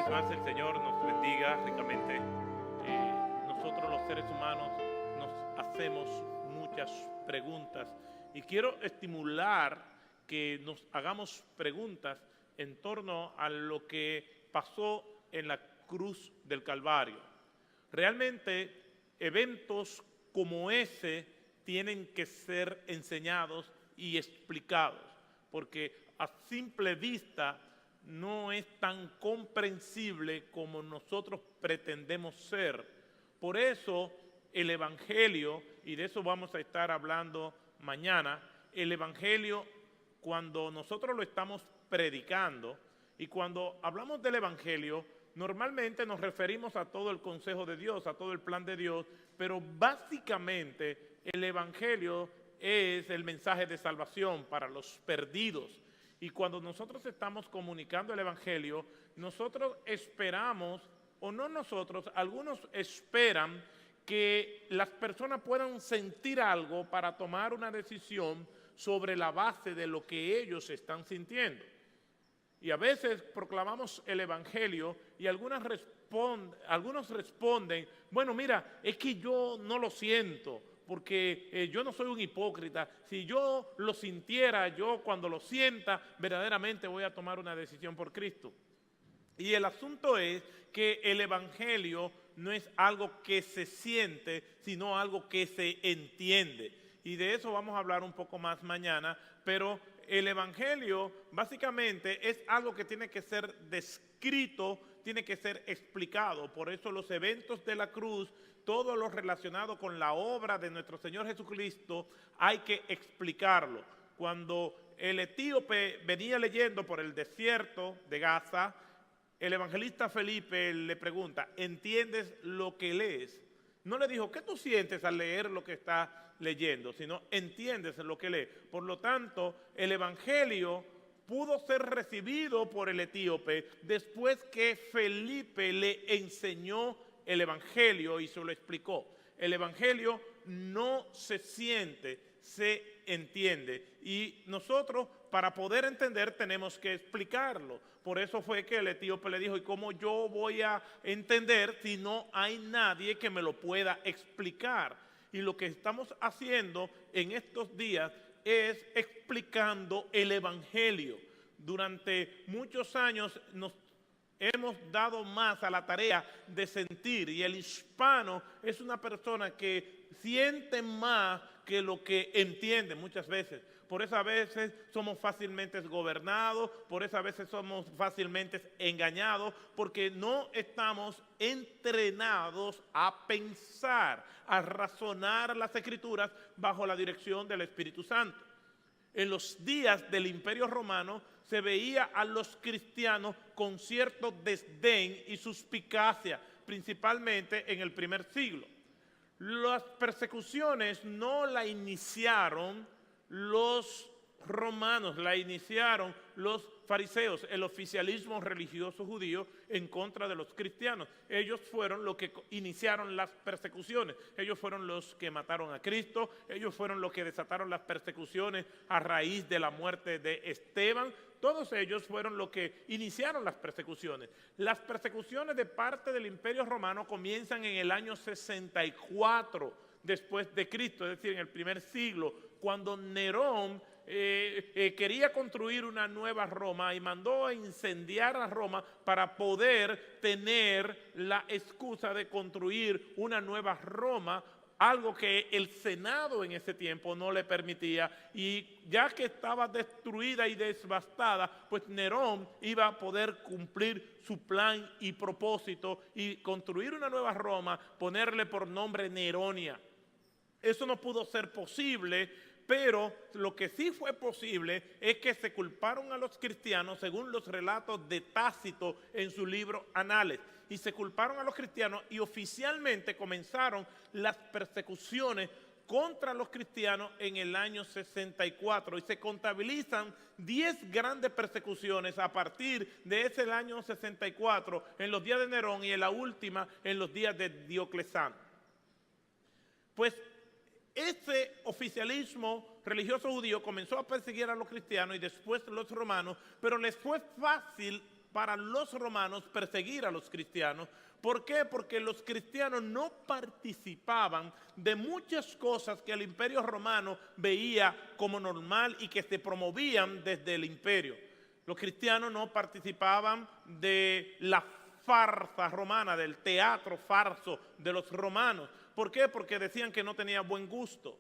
más el Señor nos bendiga ricamente. Nosotros los seres humanos nos hacemos muchas preguntas y quiero estimular que nos hagamos preguntas en torno a lo que pasó en la cruz del Calvario. Realmente eventos como ese tienen que ser enseñados y explicados, porque a simple vista no es tan comprensible como nosotros pretendemos ser. Por eso el Evangelio, y de eso vamos a estar hablando mañana, el Evangelio, cuando nosotros lo estamos predicando, y cuando hablamos del Evangelio, normalmente nos referimos a todo el consejo de Dios, a todo el plan de Dios, pero básicamente el Evangelio es el mensaje de salvación para los perdidos. Y cuando nosotros estamos comunicando el Evangelio, nosotros esperamos, o no nosotros, algunos esperan que las personas puedan sentir algo para tomar una decisión sobre la base de lo que ellos están sintiendo. Y a veces proclamamos el Evangelio y algunos responden, bueno, mira, es que yo no lo siento, porque yo no soy un hipócrita. Si yo lo sintiera, yo cuando lo sienta, verdaderamente voy a tomar una decisión por Cristo. Y el asunto es que el Evangelio no es algo que se siente, sino algo que se entiende. Y de eso vamos a hablar un poco más mañana, pero el Evangelio básicamente es algo que tiene que ser descrito, tiene que ser explicado. Por eso los eventos de la cruz, todo lo relacionado con la obra de nuestro Señor Jesucristo, hay que explicarlo. Cuando el etíope venía leyendo por el desierto de Gaza, el evangelista Felipe le pregunta, ¿entiendes lo que lees? No le dijo, ¿qué tú sientes al leer lo que estás leyendo? Sino, ¿entiendes lo que lees? Por lo tanto, el evangelio pudo ser recibido por el etíope después que Felipe le enseñó el evangelio y se lo explicó. El evangelio no se siente, se entiende. Y nosotros, para poder entender, tenemos que explicarlo. Por eso fue que el etíope le dijo, ¿y cómo yo voy a entender si no hay nadie que me lo pueda explicar? Y lo que estamos haciendo en estos días es explicando el evangelio. Durante muchos años nos hemos dado más a la tarea de sentir, y el hispano es una persona que siente más que lo que entiende muchas veces. Por eso a veces somos fácilmente gobernados, por eso a veces somos fácilmente engañados, porque no estamos entrenados a pensar, a razonar las Escrituras bajo la dirección del Espíritu Santo. En los días del Imperio Romano se veía a los cristianos con cierto desdén y suspicacia, principalmente en el primer siglo. Las persecuciones no la iniciaron los romanos, la iniciaron los fariseos, el oficialismo religioso judío en contra de los cristianos. Ellos fueron los que iniciaron las persecuciones, ellos fueron los que mataron a Cristo, ellos fueron los que desataron las persecuciones a raíz de la muerte de Esteban. Todos ellos fueron los que iniciaron las persecuciones. Las persecuciones de parte del Imperio Romano comienzan en el año 64 después de Cristo, es decir, en el primer siglo, cuando Nerón quería construir una nueva Roma y mandó a incendiar a Roma para poder tener la excusa de construir una nueva Roma, algo que el Senado en ese tiempo no le permitía, y ya que estaba destruida y devastada, pues Nerón iba a poder cumplir su plan y propósito y construir una nueva Roma, ponerle por nombre Neronia. Eso no pudo ser posible, pero lo que sí fue posible es que se culparon a los cristianos según los relatos de Tácito en su libro Anales. Y se culparon a los cristianos y oficialmente comenzaron las persecuciones contra los cristianos en el año 64. Y se contabilizan 10 grandes persecuciones a partir de ese año 64 en los días de Nerón y en la última en los días de Diocleciano. Pues ese oficialismo religioso judío comenzó a perseguir a los cristianos y después los romanos, pero les fue fácil para los romanos perseguir a los cristianos. ¿Por qué? Porque los cristianos no participaban de muchas cosas que el Imperio Romano veía como normal y que se promovían desde el imperio. Los cristianos no participaban de la farsa romana, del teatro farso de los romanos. ¿Por qué? Porque decían que no tenía buen gusto.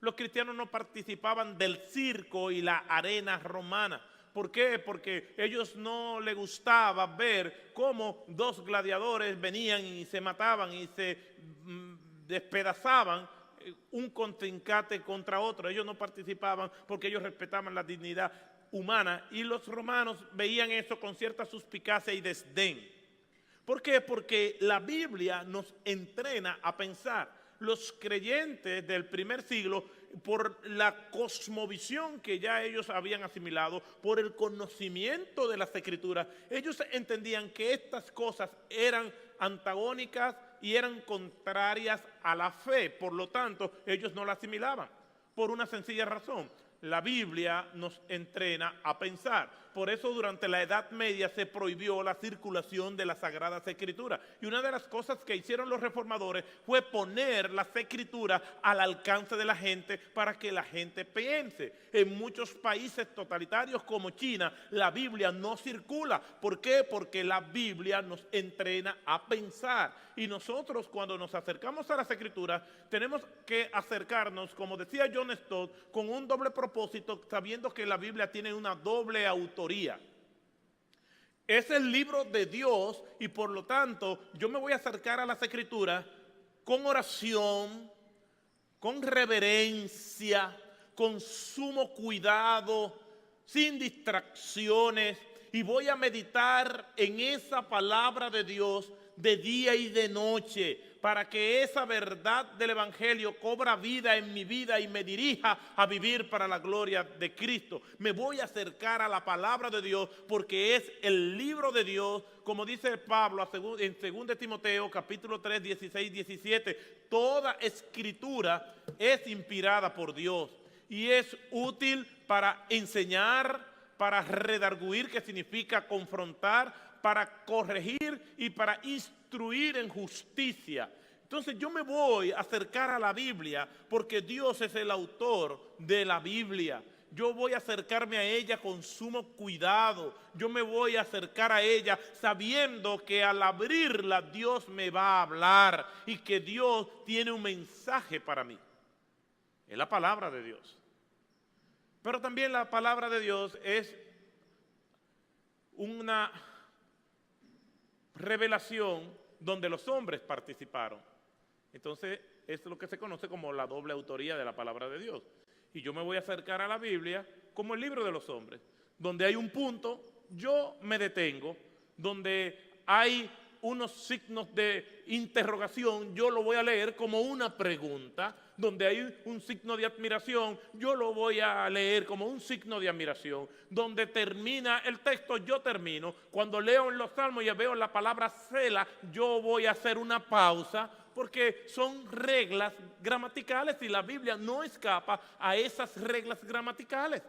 Los cristianos no participaban del circo y la arena romana. ¿Por qué? Porque a ellos no les gustaba ver cómo dos gladiadores venían y se mataban y se despedazaban un contrincante contra otro. Ellos no participaban porque ellos respetaban la dignidad humana, y los romanos veían eso con cierta suspicacia y desdén. ¿Por qué? Porque la Biblia nos entrena a pensar. Los creyentes del primer siglo, por la cosmovisión que ya ellos habían asimilado, por el conocimiento de las Escrituras, ellos entendían que estas cosas eran antagónicas y eran contrarias a la fe. Por lo tanto, ellos no la asimilaban, por una sencilla razón. La Biblia nos entrena a pensar. Por eso durante la Edad Media se prohibió la circulación de las Sagradas Escrituras. Y una de las cosas que hicieron los reformadores fue poner las Escrituras al alcance de la gente para que la gente piense. En muchos países totalitarios como China, la Biblia no circula. ¿Por qué? Porque la Biblia nos entrena a pensar. Y nosotros, cuando nos acercamos a las Escrituras, tenemos que acercarnos, como decía John Stott, con un doble propósito, sabiendo que la Biblia tiene una doble autoría. Es el libro de Dios y por lo tanto yo me voy a acercar a las Escrituras con oración, con reverencia, con sumo cuidado, sin distracciones, y voy a meditar en esa palabra de Dios de día y de noche, para que esa verdad del Evangelio cobra vida en mi vida y me dirija a vivir para la gloria de Cristo. Me voy a acercar a la palabra de Dios porque es el libro de Dios, como dice Pablo en 2 Timoteo capítulo 3, 16, 17. Toda escritura es inspirada por Dios y es útil para enseñar, para redarguir, que significa confrontar, para corregir y para instruir en justicia. Entonces yo me voy a acercar a la Biblia porque Dios es el autor de la Biblia. Yo voy a acercarme a ella con sumo cuidado. Yo me voy a acercar a ella sabiendo que al abrirla Dios me va a hablar y que Dios tiene un mensaje para mí. Es la palabra de Dios. Pero también la palabra de Dios es una revelación donde los hombres participaron. Entonces es lo que se conoce como la doble autoría de la palabra de Dios. Y yo me voy a acercar a la Biblia como el libro de los hombres. Donde hay un punto, yo me detengo. Donde hay unos signos de interrogación, yo lo voy a leer como una pregunta. Donde hay un signo de admiración, yo lo voy a leer como un signo de admiración. Donde termina el texto, yo termino. Cuando leo en los salmos y veo la palabra Sela, yo voy a hacer una pausa, porque son reglas gramaticales y la Biblia no escapa a esas reglas gramaticales.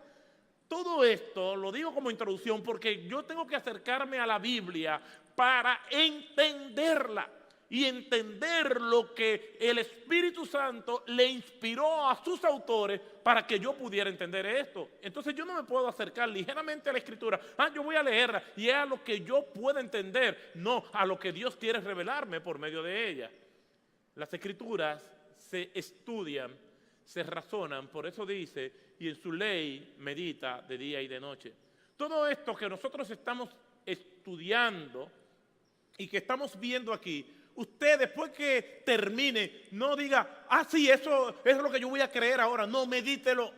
Todo esto lo digo como introducción porque yo tengo que acercarme a la Biblia para entenderla y entender lo que el Espíritu Santo le inspiró a sus autores para que yo pudiera entender esto. Entonces yo no me puedo acercar ligeramente a la Escritura. Yo voy a leerla y es a lo que yo puedo entender, no a lo que Dios quiere revelarme por medio de ella. Las Escrituras se estudian, se razonan, por eso dice, y en su ley medita de día y de noche. Todo esto que nosotros estamos estudiando y que estamos viendo aquí, usted después que termine, no diga, sí, eso es lo que yo voy a creer ahora. No, medítelo,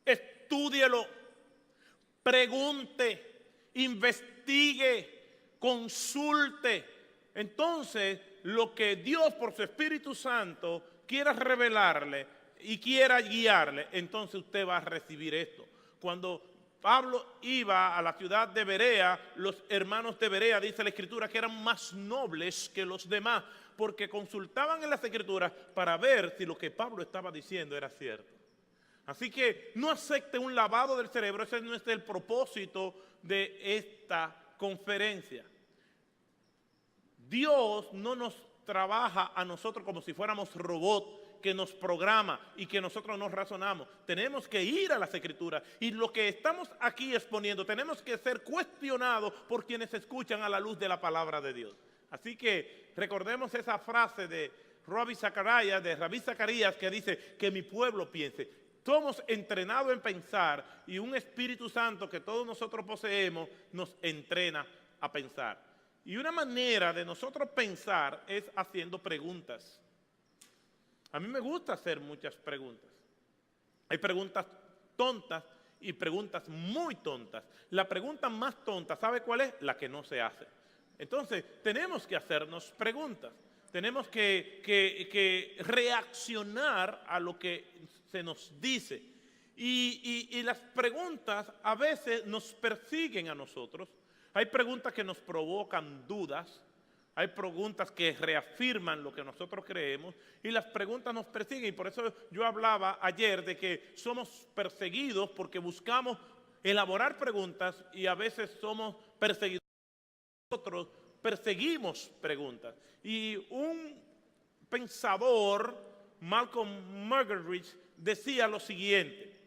estúdielo, pregunte, investigue, consulte. Entonces, lo que Dios por su Espíritu Santo quiera revelarle y quiera guiarle, entonces usted va a recibir esto. Cuando Pablo iba a la ciudad de Berea, los hermanos de Berea, dice la Escritura, que eran más nobles que los demás, porque consultaban en las Escrituras para ver si lo que Pablo estaba diciendo era cierto. Así que no acepte un lavado del cerebro, ese no es el propósito de esta conferencia. Dios no nos trabaja a nosotros como si fuéramos robots, que nos programa y que nosotros no razonamos. Tenemos que ir a las Escrituras y lo que estamos aquí exponiendo tenemos que ser cuestionados por quienes escuchan a la luz de la palabra de Dios. Así que recordemos esa frase de Rabí Zacarías, que dice que mi pueblo piense. Somos entrenados en pensar y un Espíritu Santo que todos nosotros poseemos nos entrena a pensar. Y una manera de nosotros pensar es haciendo preguntas. A mí me gusta hacer muchas preguntas. Hay preguntas tontas y preguntas muy tontas. La pregunta más tonta, ¿sabe cuál es? La que no se hace. Entonces, tenemos que hacernos preguntas. Tenemos que reaccionar a lo que se nos dice. Y las preguntas a veces nos persiguen a nosotros. Hay preguntas que nos provocan dudas. Hay preguntas que reafirman lo que nosotros creemos y las preguntas nos persiguen. Y por eso yo hablaba ayer de que somos perseguidos porque buscamos elaborar preguntas y a veces somos perseguidos. Nosotros perseguimos preguntas. Y un pensador, Malcolm Muggeridge, decía lo siguiente: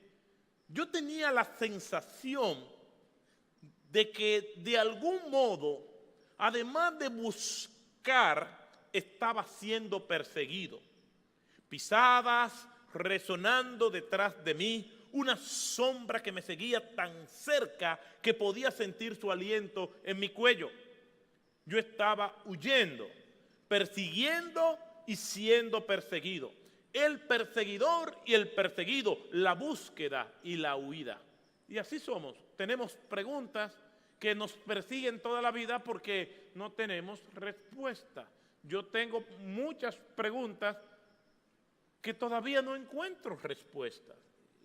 yo tenía la sensación de que de algún modo, además de buscar, estaba siendo perseguido. Pisadas resonando detrás de mí, una sombra que me seguía tan cerca que podía sentir su aliento en mi cuello. Yo estaba huyendo, persiguiendo y siendo perseguido. El perseguidor y el perseguido, la búsqueda y la huida. Y así somos. Tenemos preguntas que nos persiguen toda la vida porque no tenemos respuesta. Yo tengo muchas preguntas que todavía no encuentro respuestas.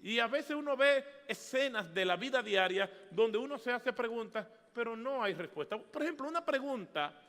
Y a veces uno ve escenas de la vida diaria donde uno se hace preguntas, pero no hay respuesta. Por ejemplo, una pregunta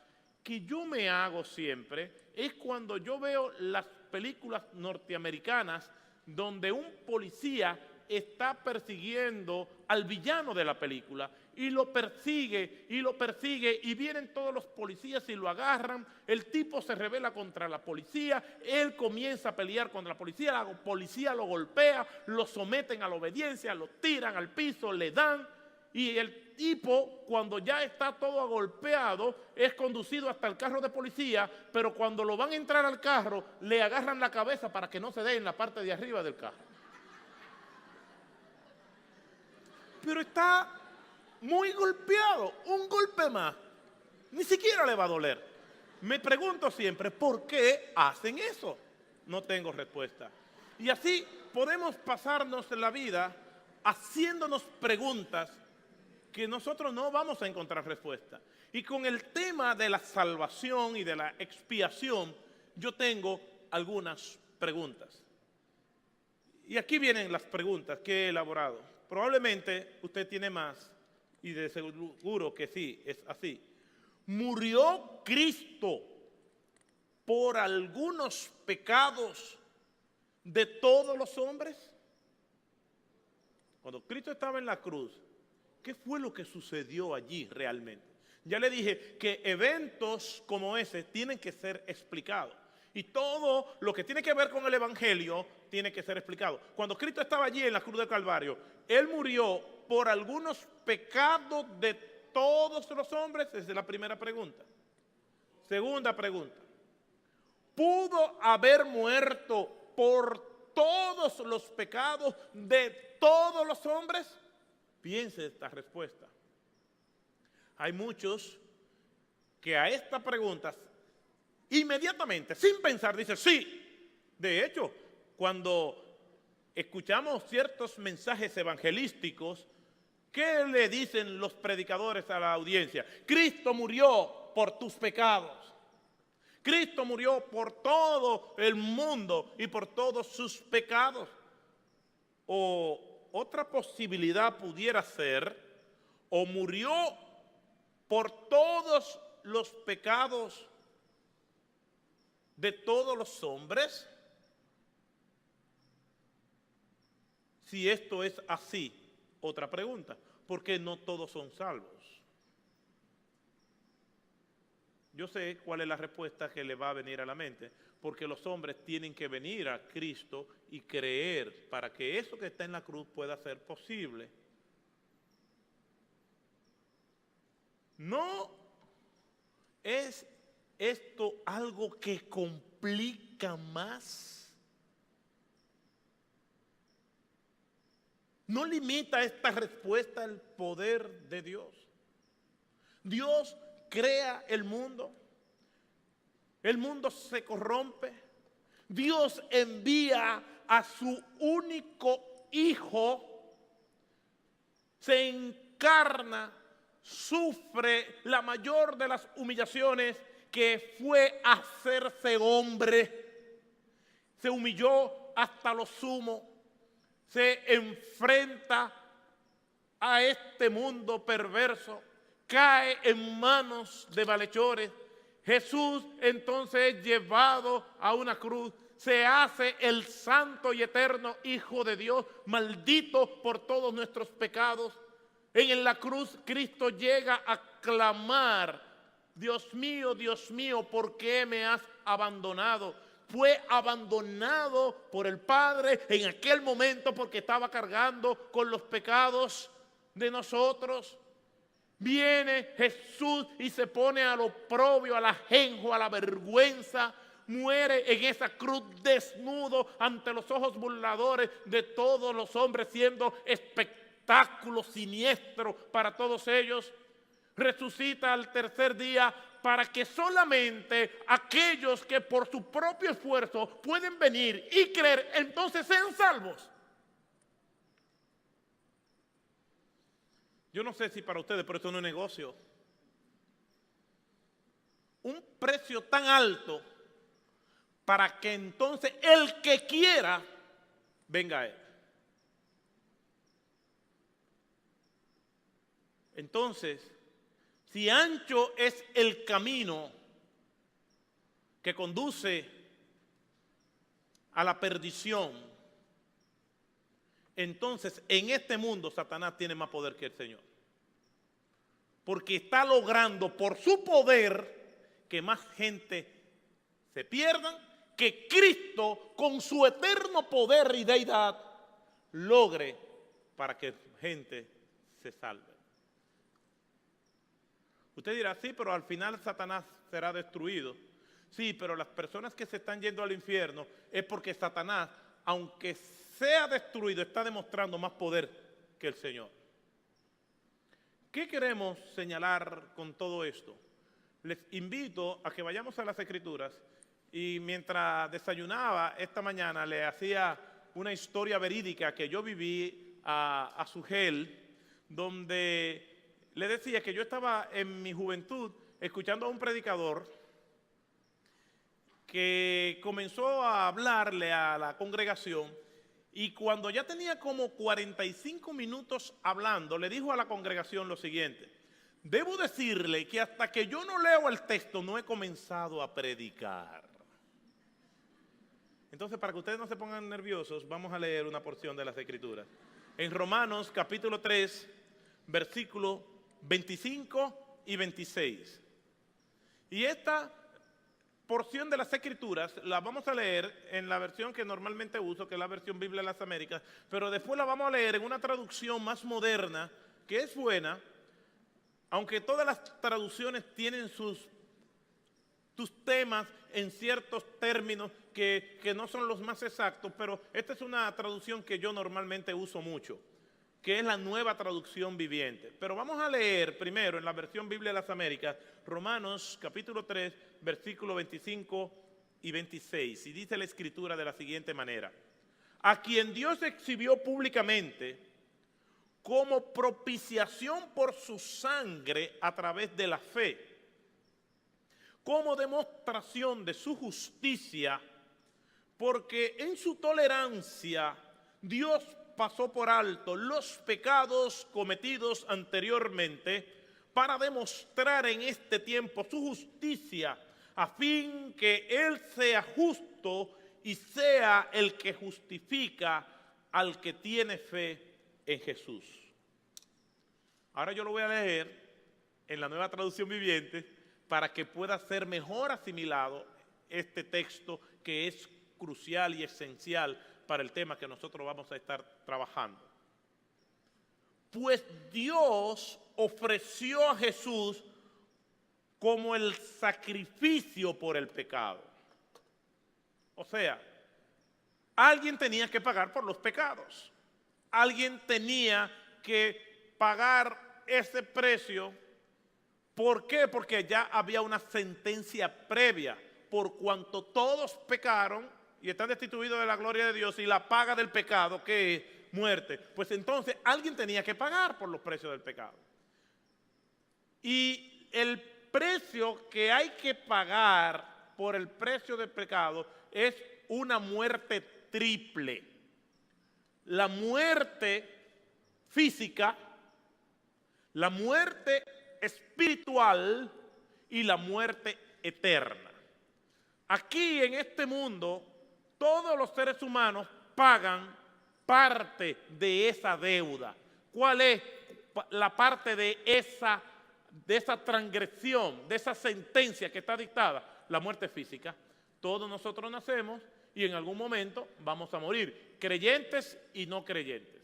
que yo me hago siempre es cuando yo veo las películas norteamericanas donde un policía está persiguiendo al villano de la película y lo persigue y vienen todos los policías y lo agarran. El tipo se rebela contra la policía, él comienza a pelear contra la policía lo golpea, lo someten a la obediencia, lo tiran al piso, le dan, y el tipo, cuando ya está todo agolpeado, es conducido hasta el carro de policía, pero cuando lo van a entrar al carro, le agarran la cabeza para que no se dé en la parte de arriba del carro. Pero está muy golpeado, un golpe más, ni siquiera le va a doler. Me pregunto siempre, ¿por qué hacen eso? No tengo respuesta. Y así podemos pasarnos la vida haciéndonos preguntas que nosotros no vamos a encontrar respuesta. Y con el tema de la salvación y de la expiación, yo tengo algunas preguntas. Y aquí vienen las preguntas que he elaborado. Probablemente usted tiene más, y de seguro que sí, es así. ¿Murió Cristo por algunos pecados de todos los hombres? Cuando Cristo estaba en la cruz, ¿qué fue lo que sucedió allí realmente? Ya le dije que eventos como ese tienen que ser explicados. Y todo lo que tiene que ver con el Evangelio tiene que ser explicado. Cuando Cristo estaba allí en la cruz del Calvario, Él murió por algunos pecados de todos los hombres. Esa es la primera pregunta. Segunda pregunta. ¿Pudo haber muerto por todos los pecados de todos los hombres? Piense esta respuesta. Hay muchos que a esta pregunta inmediatamente, sin pensar, dicen sí. De hecho, cuando escuchamos ciertos mensajes evangelísticos, ¿qué le dicen los predicadores a la audiencia? Cristo murió por tus pecados. Cristo murió por todo el mundo y por todos sus pecados. O otra posibilidad pudiera ser, o murió por todos los pecados de todos los hombres, Si esto es así, otra pregunta, ¿por qué no todos son salvos? Yo sé cuál es la respuesta que le va a venir a la mente, porque los hombres tienen que venir a Cristo y creer para que eso que está en la cruz pueda ser posible. No es esto algo que complica más. No limita esta respuesta el poder de Dios. Dios crea el mundo se corrompe, Dios envía a su único Hijo, se encarna, sufre la mayor de las humillaciones, que fue hacerse hombre, se humilló hasta lo sumo, se enfrenta a este mundo perverso, cae en manos de malhechores. Jesús entonces es llevado a una cruz, se hace el santo y eterno Hijo de Dios, maldito por todos nuestros pecados. En la cruz Cristo llega a clamar: Dios mío, ¿por qué me has abandonado? Fue abandonado por el Padre en aquel momento porque estaba cargando con los pecados de nosotros. Viene Jesús y se pone al oprobio, al ajenjo, a la vergüenza. Muere en esa cruz desnudo ante los ojos burladores de todos los hombres, siendo espectáculo siniestro para todos ellos. Resucita al tercer día para que solamente aquellos que por su propio esfuerzo pueden venir y creer, entonces sean salvos. Yo no sé si para ustedes, pero esto no es negocio. Un precio tan alto para que entonces el que quiera venga a él. Entonces, si ancho es el camino que conduce a la perdición, entonces en este mundo Satanás tiene más poder que el Señor. Porque está logrando por su poder que más gente se pierda, que Cristo con su eterno poder y deidad logre para que gente se salve. Usted dirá, sí, pero al final Satanás será destruido. Sí, pero las personas que se están yendo al infierno es porque Satanás, aunque sea destruido, está demostrando más poder que el Señor. ¿Qué queremos señalar con todo esto? Les invito a que vayamos a las Escrituras y mientras desayunaba esta mañana le hacía una historia verídica que yo viví a Sugel, donde le decía que yo estaba en mi juventud escuchando a un predicador que comenzó a hablarle a la congregación y cuando ya tenía como 45 minutos hablando, le dijo a la congregación lo siguiente: debo decirle que hasta que yo no leo el texto no he comenzado a predicar. Entonces, para que ustedes no se pongan nerviosos, vamos a leer una porción de las Escrituras. En Romanos capítulo 3, versículos 25 y 26. Y esta porción de las Escrituras la vamos a leer en la versión que normalmente uso, que es la versión Biblia de las Américas, pero después la vamos a leer en una traducción más moderna, que es buena, aunque todas las traducciones tienen sus temas en ciertos términos que no son los más exactos, pero esta es una traducción que yo normalmente uso mucho, que es la Nueva Traducción Viviente. Pero vamos a leer primero en la versión Biblia de las Américas, Romanos capítulo 3, versículos 25 y 26. Y dice la Escritura de la siguiente manera: a quien Dios exhibió públicamente como propiciación por su sangre a través de la fe, como demostración de su justicia, porque en su tolerancia Dios pasó por alto los pecados cometidos anteriormente para demostrar en este tiempo su justicia, a fin que Él sea justo y sea el que justifica al que tiene fe en Jesús. Ahora yo lo voy a leer en la Nueva Traducción Viviente para que pueda ser mejor asimilado este texto que es crucial y esencial para el tema que nosotros vamos a estar trabajando. Pues Dios ofreció a Jesús como el sacrificio por el pecado. O sea, alguien tenía que pagar por los pecados. Alguien tenía que pagar ese precio. ¿Por qué? Porque ya había una sentencia previa. Por cuanto todos pecaron y están destituidos de la gloria de Dios, y la paga del pecado, que es muerte, pues entonces alguien tenía que pagar por los precios del pecado. Y el precio que hay que pagar por el precio del pecado es una muerte triple. La muerte física, la muerte espiritual y la muerte eterna. Aquí en este mundo, todos los seres humanos pagan parte de esa deuda. ¿Cuál es la parte de esa transgresión, de esa sentencia que está dictada? La muerte física. Todos nosotros nacemos y en algún momento vamos a morir, creyentes y no creyentes.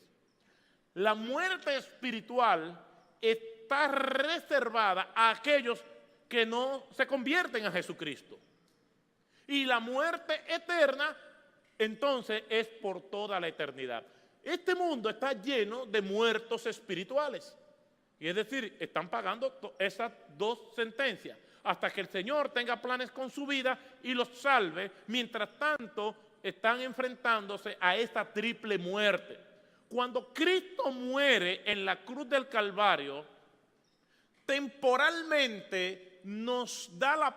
La muerte espiritual está reservada a aquellos que no se convierten a Jesucristo. Y la muerte eterna, entonces, es por toda la eternidad. Este mundo está lleno de muertos espirituales. Y es decir, están pagando esas dos sentencias hasta que el Señor tenga planes con su vida y los salve. Mientras tanto, están enfrentándose a esta triple muerte. Cuando Cristo muere en la cruz del Calvario, temporalmente nos da la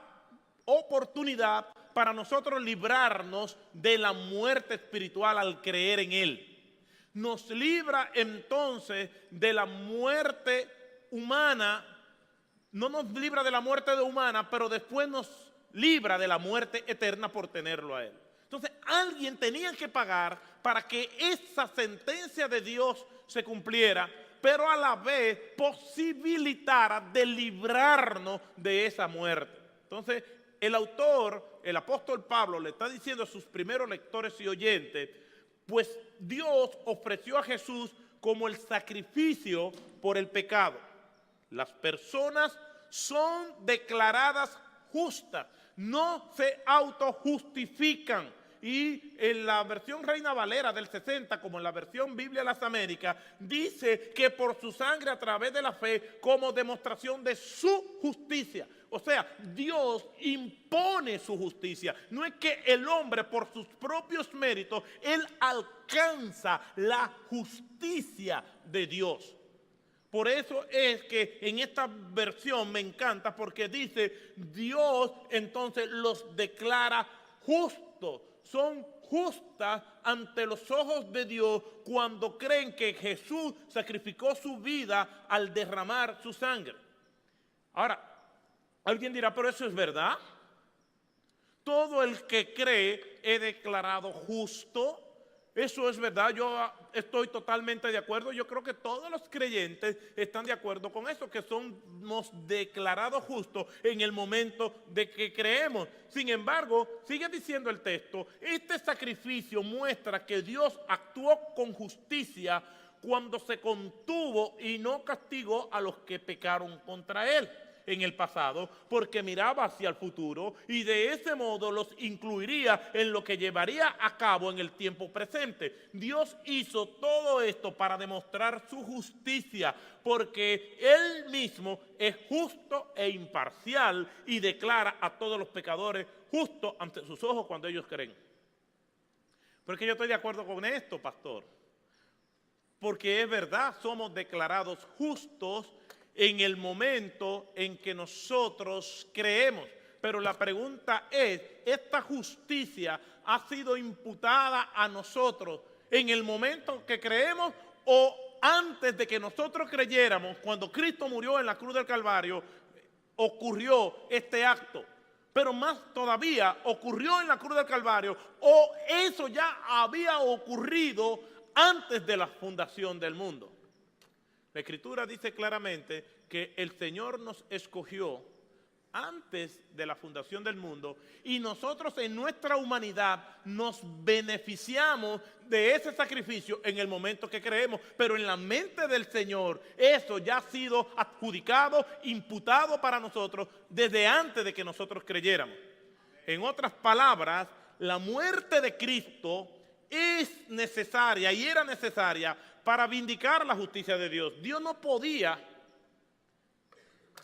oportunidad para nosotros librarnos de la muerte espiritual al creer en Él. Nos libra entonces de la muerte humana, no nos libra de la muerte humana, pero después nos libra de la muerte eterna por tenerlo a Él. Entonces alguien tenía que pagar para que esa sentencia de Dios se cumpliera, pero a la vez posibilitara de librarnos de esa muerte. Entonces el autor, el apóstol Pablo, le está diciendo a sus primeros lectores y oyentes, pues Dios ofreció a Jesús como el sacrificio por el pecado. Las personas son declaradas justas, no se autojustifican. Y en la versión Reina Valera del 60, como en la versión Biblia de las Américas, dice que por su sangre a través de la fe, como demostración de su justicia. O sea, Dios impone su justicia. No es que el hombre por sus propios méritos, él alcanza la justicia de Dios. Por eso es que en esta versión me encanta, porque dice, Dios entonces los declara justos. Son justas ante los ojos de Dios cuando creen que Jesús sacrificó su vida al derramar su sangre. Ahora, alguien dirá, pero eso es verdad. Todo el que cree es declarado justo. Eso es verdad, yo estoy totalmente de acuerdo. Yo creo que todos los creyentes están de acuerdo con eso, que somos declarados justos en el momento de que creemos. Sin embargo, sigue diciendo el texto, este sacrificio muestra que Dios actuó con justicia cuando se contuvo y no castigó a los que pecaron contra Él en el pasado, porque miraba hacia el futuro y de ese modo los incluiría en lo que llevaría a cabo en el tiempo presente. Dios hizo todo esto para demostrar su justicia, porque Él mismo es justo e imparcial y declara a todos los pecadores justos ante sus ojos cuando ellos creen. Porque yo estoy de acuerdo con esto, pastor, porque es verdad, somos declarados justos en el momento en que nosotros creemos. Pero la pregunta es, ¿esta justicia ha sido imputada a nosotros en el momento que creemos o antes de que nosotros creyéramos, cuando Cristo murió en la cruz del Calvario, ocurrió este acto? Pero más todavía, ocurrió en la cruz del Calvario o eso ya había ocurrido antes de la fundación del mundo. La Escritura dice claramente que el Señor nos escogió antes de la fundación del mundo y nosotros en nuestra humanidad nos beneficiamos de ese sacrificio en el momento que creemos, pero en la mente del Señor eso ya ha sido adjudicado, imputado para nosotros desde antes de que nosotros creyéramos. En otras palabras, la muerte de Cristo es necesaria y era necesaria para vindicar la justicia de Dios. Dios no podía,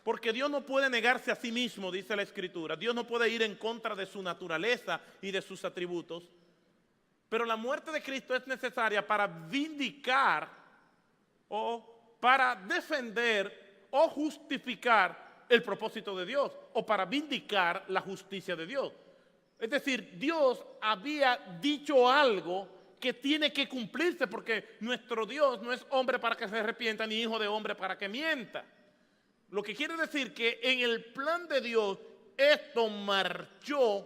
porque Dios no puede negarse a sí mismo, dice la Escritura. Dios no puede ir en contra de su naturaleza y de sus atributos. Pero la muerte de Cristo es necesaria para vindicar o para defender o justificar el propósito de Dios o para vindicar la justicia de Dios. Es decir, Dios había dicho algo que tiene que cumplirse porque nuestro Dios no es hombre para que se arrepienta ni hijo de hombre para que mienta. Lo que quiere decir que en el plan de Dios esto marchó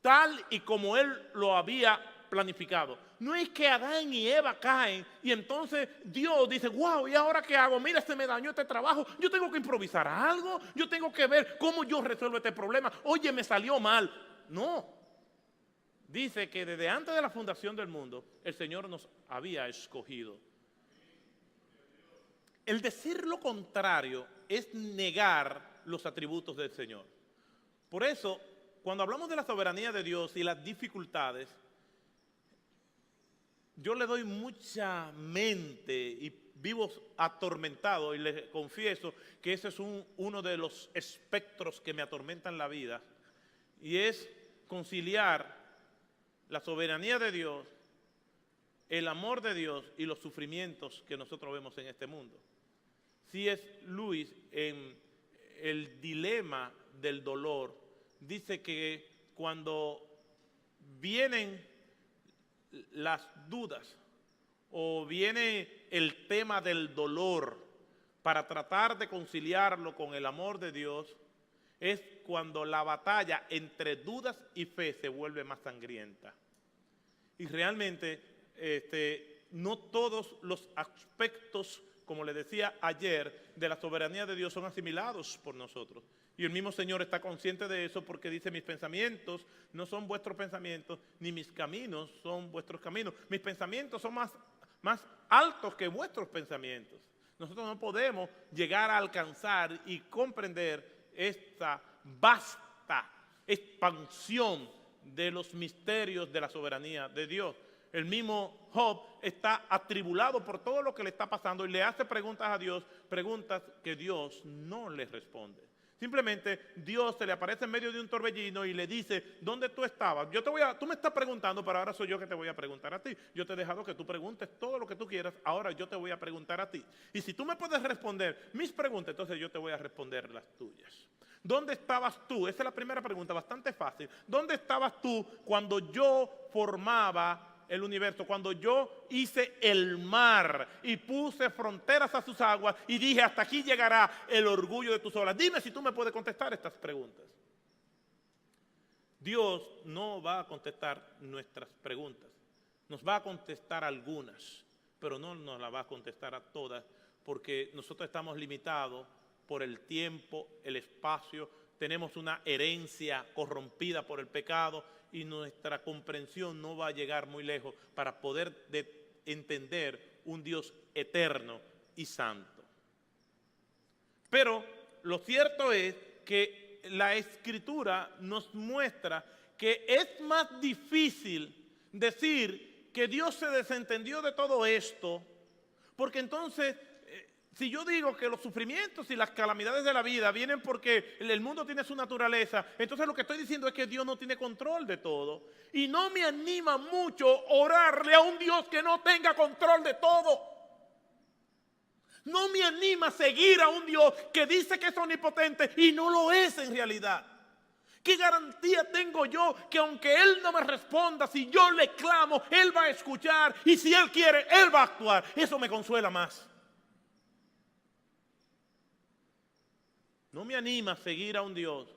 tal y como Él lo había planificado. No es que Adán y Eva caen y entonces Dios dice, wow, ¿y ahora qué hago? Mira, se me dañó este trabajo, yo tengo que improvisar algo, yo tengo que ver cómo yo resuelvo este problema. Oye, me salió mal. No. Dice que desde antes de la fundación del mundo el Señor nos había escogido. El decir lo contrario es negar los atributos del Señor. Por eso, cuando hablamos de la soberanía de Dios y las dificultades, yo le doy mucha mente y vivo atormentado y les confieso que ese es uno de los espectros que me atormentan la vida y es conciliar la soberanía de Dios, el amor de Dios y los sufrimientos que nosotros vemos en este mundo. C.S. Lewis, en El dilema del dolor, dice que cuando vienen las dudas o viene el tema del dolor para tratar de conciliarlo con el amor de Dios, es cuando la batalla entre dudas y fe se vuelve más sangrienta. Y realmente no todos los aspectos, como le decía ayer, de la soberanía de Dios son asimilados por nosotros. Y el mismo Señor está consciente de eso porque dice, mis pensamientos no son vuestros pensamientos, ni mis caminos son vuestros caminos. Mis pensamientos son más altos que vuestros pensamientos. Nosotros no podemos llegar a alcanzar y comprender esta vasta expansión de los misterios de la soberanía de Dios. El mismo Job está atribulado por todo lo que le está pasando y le hace preguntas a Dios, preguntas que Dios no le responde. Simplemente Dios se le aparece en medio de un torbellino y le dice, ¿dónde tú estabas? Tú me estás preguntando, pero ahora soy yo que te voy a preguntar a ti. Yo te he dejado que tú preguntes todo lo que tú quieras, ahora yo te voy a preguntar a ti. Y si tú me puedes responder mis preguntas, entonces yo te voy a responder las tuyas. ¿Dónde estabas tú? Esa es la primera pregunta, bastante fácil. ¿Dónde estabas tú cuando yo formaba el universo, cuando yo hice el mar y puse fronteras a sus aguas y dije, hasta aquí llegará el orgullo de tus olas? Dime si tú me puedes contestar estas preguntas. Dios no va a contestar nuestras preguntas. Nos va a contestar algunas, pero no nos las va a contestar a todas, porque nosotros estamos limitados por el tiempo, el espacio, tenemos una herencia corrompida por el pecado y nuestra comprensión no va a llegar muy lejos para poder entender un Dios eterno y santo. Pero lo cierto es que la Escritura nos muestra que es más difícil decir que Dios se desentendió de todo esto, porque entonces si yo digo que los sufrimientos y las calamidades de la vida vienen porque el mundo tiene su naturaleza, entonces lo que estoy diciendo es que Dios no tiene control de todo. Y no me anima mucho orarle a un Dios que no tenga control de todo. No me anima seguir a un Dios que dice que es omnipotente y no lo es en realidad. ¿Qué garantía tengo yo que aunque Él no me responda, si yo le clamo, Él va a escuchar y si Él quiere, Él va a actuar? Eso me consuela más. No me anima a seguir a un Dios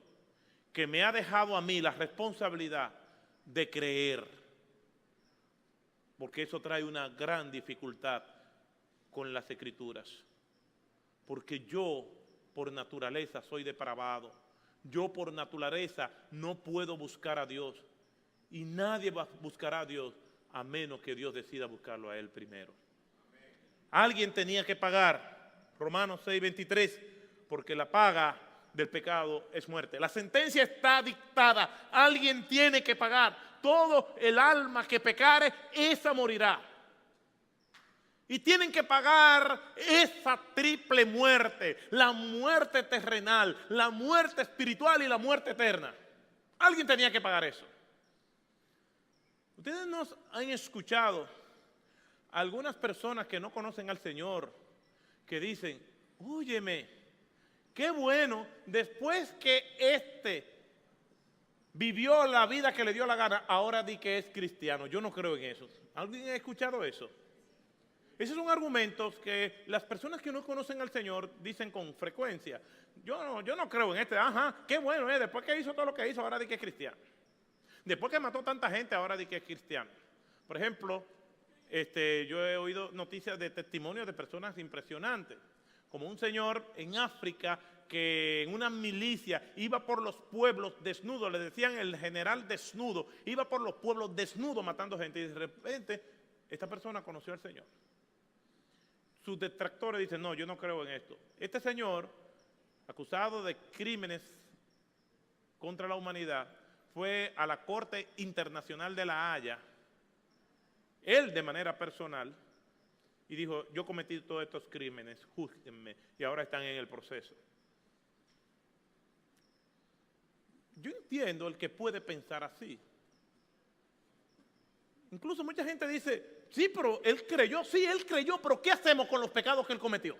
que me ha dejado a mí la responsabilidad de creer. porque eso trae una gran dificultad con las Escrituras. Porque yo, por naturaleza, soy depravado. Yo, por naturaleza, no puedo buscar a Dios. Y nadie buscará a Dios a menos que Dios decida buscarlo a Él primero. Alguien tenía que pagar, Romanos 6:23, porque la paga del pecado es muerte. La sentencia está dictada, alguien tiene que pagar. Todo el alma que pecare, esa morirá. Y tienen que pagar esa triple muerte, la muerte terrenal, la muerte espiritual y la muerte eterna. Alguien tenía que pagar eso. Ustedes nos han escuchado algunas personas que no conocen al Señor, que dicen, óyeme, qué bueno, después que vivió la vida que le dio la gana, ahora di que es cristiano. Yo no creo en eso. ¿Alguien ha escuchado eso? Esos son argumentos que las personas que no conocen al Señor dicen con frecuencia. Yo no creo en qué bueno, después que hizo todo lo que hizo, ahora di que es cristiano. Después que mató tanta gente, ahora di que es cristiano. Por ejemplo, yo he oído noticias de testimonios de personas impresionantes, como un señor en África que en una milicia iba por los pueblos desnudo, le decían el general desnudo, iba por los pueblos desnudo matando gente, y de repente esta persona conoció al Señor. Sus detractores dicen, no, yo no creo en esto. Este señor, acusado de crímenes contra la humanidad, fue a la Corte Internacional de La Haya, él de manera personal, y dijo, yo cometí todos estos crímenes, júzguenme, y ahora están en el proceso. Yo entiendo el que puede pensar así. Incluso mucha gente dice, sí, pero él creyó, pero ¿qué hacemos con los pecados que él cometió?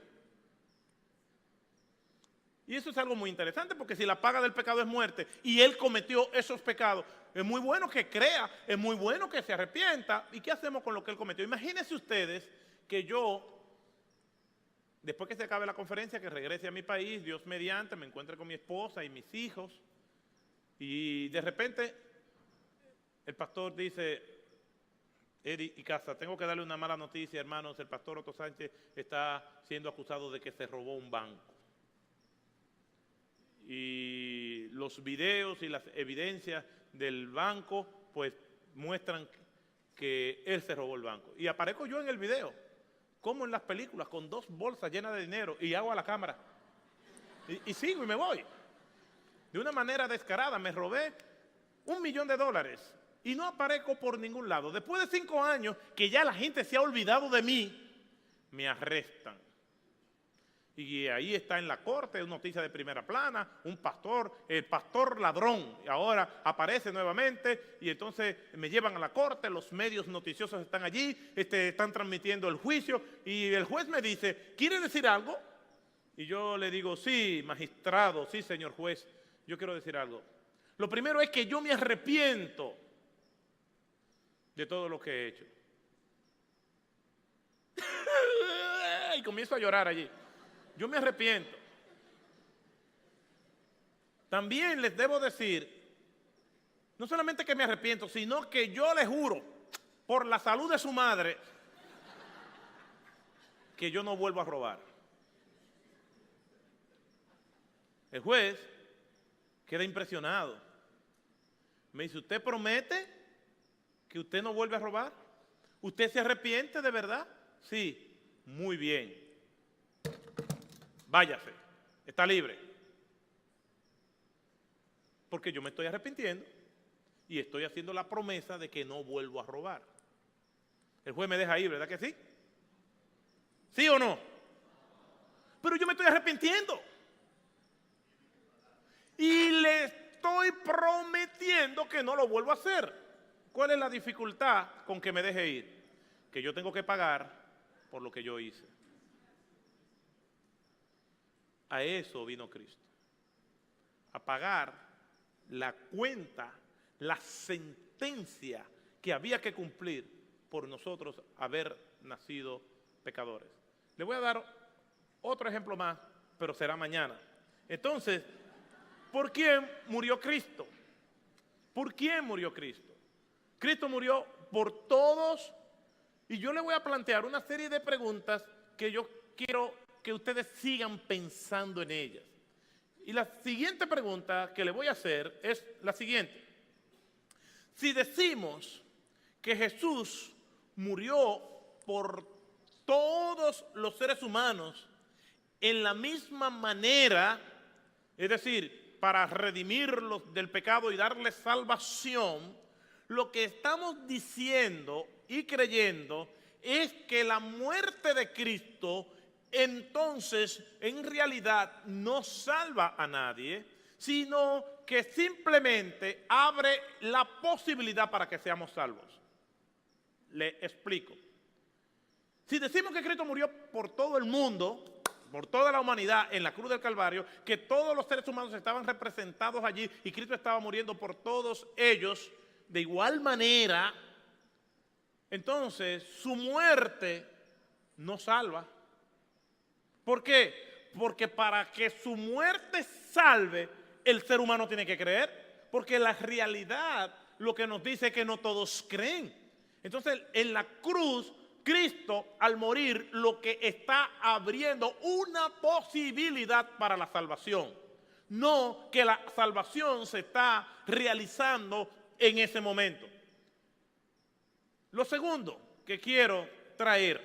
Y eso es algo muy interesante, porque si la paga del pecado es muerte y él cometió esos pecados, es muy bueno que crea, es muy bueno que se arrepienta. ¿Y qué hacemos con lo que él cometió? Imagínense ustedes que yo, después que se acabe la conferencia, que regrese a mi país, Dios mediante, me encuentre con mi esposa y mis hijos, y de repente el pastor dice, Eddie y Casa, tengo que darle una mala noticia, hermanos, el pastor Otto Sánchez está siendo acusado de que se robó un banco. Y los videos y las evidencias del banco pues muestran que él se robó el banco. Y aparezco yo en el video, como en las películas, con 2 bolsas llenas de dinero, y hago a la cámara. Y sigo y me voy. De una manera descarada, me robé $1 millón y no aparezco por ningún lado. Después de 5 años, que ya la gente se ha olvidado de mí, me arrestan. Y ahí está en la corte, una noticia de primera plana, un pastor, el pastor ladrón, y ahora aparece nuevamente, y entonces me llevan a la corte, los medios noticiosos están allí, están transmitiendo el juicio, y el juez me dice, ¿quiere decir algo? Y yo le digo, sí, magistrado, sí, señor juez, yo quiero decir algo. Lo primero es que yo me arrepiento de todo lo que he hecho. Y comienzo a llorar allí. Yo me arrepiento. También les debo decir, no solamente que me arrepiento, sino que yo le juro, por la salud de su madre, que yo no vuelvo a robar. El juez queda impresionado. Me dice, ¿usted promete que usted no vuelve a robar? ¿Usted se arrepiente de verdad? Sí, muy bien. Váyase, está libre. Porque yo me estoy arrepintiendo y estoy haciendo la promesa de que no vuelvo a robar. El juez me deja ir, ¿verdad que sí? ¿Sí o no? Pero yo me estoy arrepintiendo. Y le estoy prometiendo que no lo vuelvo a hacer. ¿Cuál es la dificultad con que me deje ir? Que yo tengo que pagar por lo que yo hice. A eso vino Cristo, a pagar la cuenta, la sentencia que había que cumplir por nosotros haber nacido pecadores. Le voy a dar otro ejemplo más, pero será mañana. Entonces, ¿por quién murió Cristo? ¿Por quién murió Cristo? Cristo murió por todos Y yo le voy a plantear una serie de preguntas que yo quiero que ustedes sigan pensando en ellas. Y la siguiente pregunta que le voy a hacer es la siguiente. Si decimos que Jesús murió por todos los seres humanos en la misma manera, es decir, para redimirlos del pecado y darles salvación, lo que estamos diciendo y creyendo es que la muerte de Cristo entonces en realidad no salva a nadie, sino que simplemente abre la posibilidad para que seamos salvos. Le explico. Si decimos que Cristo murió por todo el mundo, por toda la humanidad en la cruz del Calvario, que todos los seres humanos estaban representados allí y Cristo estaba muriendo por todos ellos, de igual manera, entonces su muerte no salva. ¿Por qué? Porque para que su muerte salve, el ser humano tiene que creer. Porque la realidad lo que nos dice es que no todos creen. Entonces, en la cruz, Cristo, al morir, lo que está abriendo una posibilidad para la salvación. No que la salvación se está realizando en ese momento. Lo segundo que quiero traer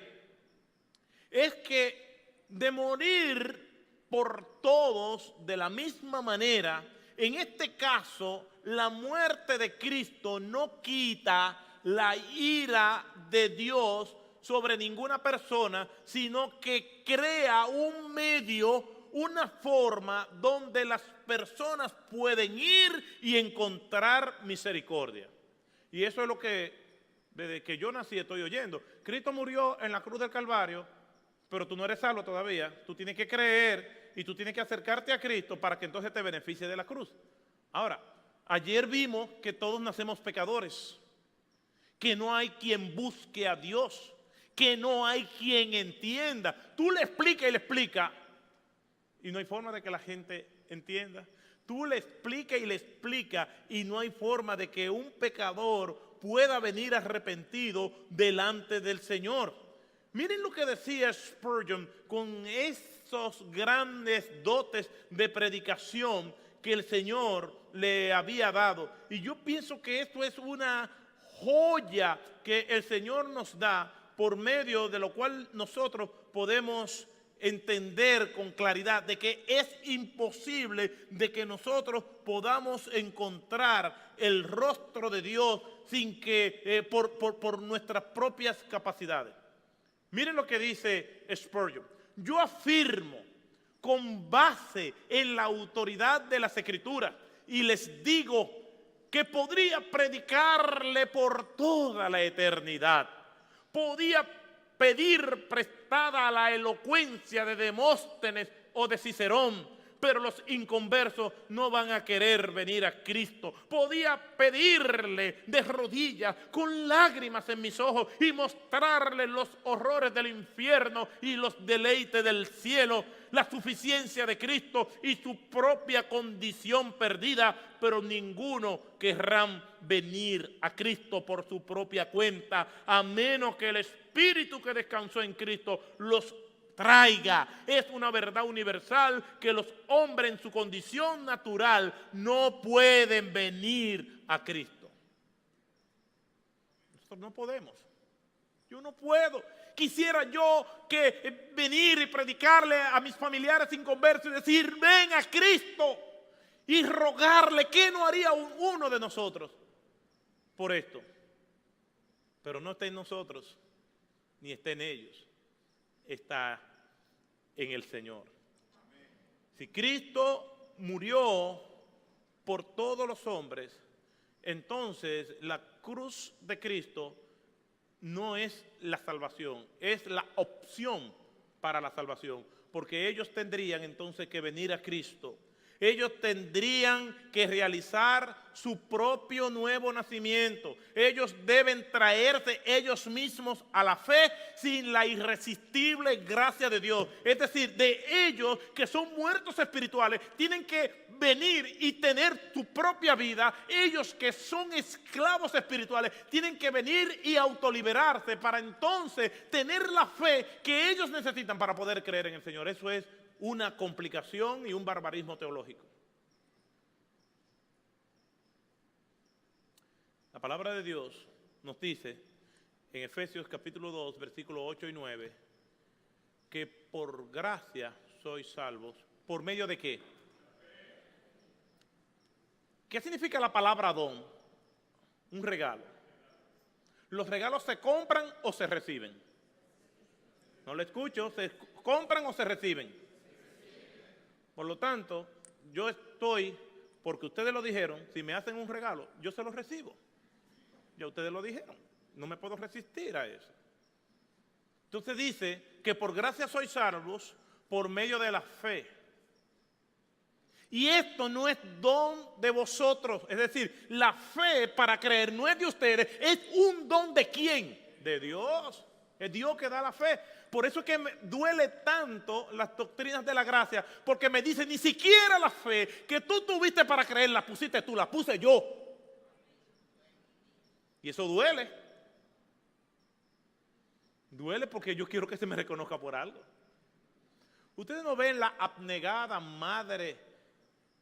es que de morir por todos de la misma manera, en este caso, la muerte de Cristo no quita la ira de Dios sobre ninguna persona, sino que crea un medio, una forma donde las personas pueden ir y encontrar misericordia. Y eso es lo que, desde que yo nací, estoy oyendo. Cristo murió en la cruz del Calvario, pero tú no eres salvo todavía. Tú tienes que creer y tú tienes que acercarte a Cristo para que entonces te beneficie de la cruz. Ahora, ayer vimos que todos nacemos pecadores, que no hay quien busque a Dios, que no hay quien entienda. Tú le explicas y le explicas y no hay forma de que la gente entienda. Tú le explicas y le explicas y no hay forma de que un pecador pueda venir arrepentido delante del Señor. Miren lo que decía Spurgeon con esos grandes dotes de predicación que el Señor le había dado. Y yo pienso que esto es una joya que el Señor nos da, por medio de lo cual nosotros podemos entender con claridad de que es imposible de que nosotros podamos encontrar el rostro de Dios sin que por nuestras propias capacidades. Miren lo que dice Spurgeon. Yo afirmo con base en la autoridad de las Escrituras y les digo que podría predicarle por toda la eternidad. Podía pedir prestada la elocuencia de Demóstenes o de Cicerón, pero los inconversos no van a querer venir a Cristo. Podía pedirle de rodillas, con lágrimas en mis ojos, y mostrarle los horrores del infierno y los deleites del cielo, la suficiencia de Cristo y su propia condición perdida, pero ninguno querrán venir a Cristo por su propia cuenta, a menos que el Espíritu que descansó en Cristo los traiga. Es una verdad universal que los hombres en su condición natural no pueden venir a Cristo. Nosotros no podemos. Yo no puedo. Quisiera yo que venir y predicarle a mis familiares inconversos y decir, ven a Cristo, y rogarle. ¿Qué no haría uno de nosotros por esto? Pero no está en nosotros, ni está en ellos. Está en el Señor. Si Cristo murió por todos los hombres, entonces la cruz de Cristo no es la salvación, es la opción para la salvación, porque ellos tendrían entonces que venir a Cristo. Ellos tendrían que realizar su propio nuevo nacimiento. Ellos deben traerse ellos mismos a la fe sin la irresistible gracia de Dios. Es decir, de ellos que son muertos espirituales, tienen que venir y tener su propia vida. Ellos que son esclavos espirituales, tienen que venir y autoliberarse para entonces tener la fe que ellos necesitan para poder creer en el Señor. Eso es una complicación y un barbarismo teológico. La palabra de Dios nos dice en Efesios capítulo 2, versículos 8 y 9, que por gracia sois salvos. ¿Por medio de qué? ¿Qué significa la palabra don? Un regalo. ¿Los regalos se compran o se reciben? No lo escucho, ¿se compran o se reciben? Por lo tanto, yo estoy, porque ustedes lo dijeron, si me hacen un regalo, yo se lo recibo. Ya ustedes lo dijeron, no me puedo resistir a eso. Entonces dice que por gracia sois salvos por medio de la fe. Y esto no es don de vosotros, es decir, la fe para creer no es de ustedes, es un don de ¿quién? De Dios. Es Dios que da la fe. Por eso es que me duele tanto las doctrinas de la gracia, porque me dicen, ni siquiera la fe que tú tuviste para creer, la pusiste tú, la puse yo. Y eso duele. Duele porque yo quiero que se me reconozca por algo. Ustedes no ven la abnegada madre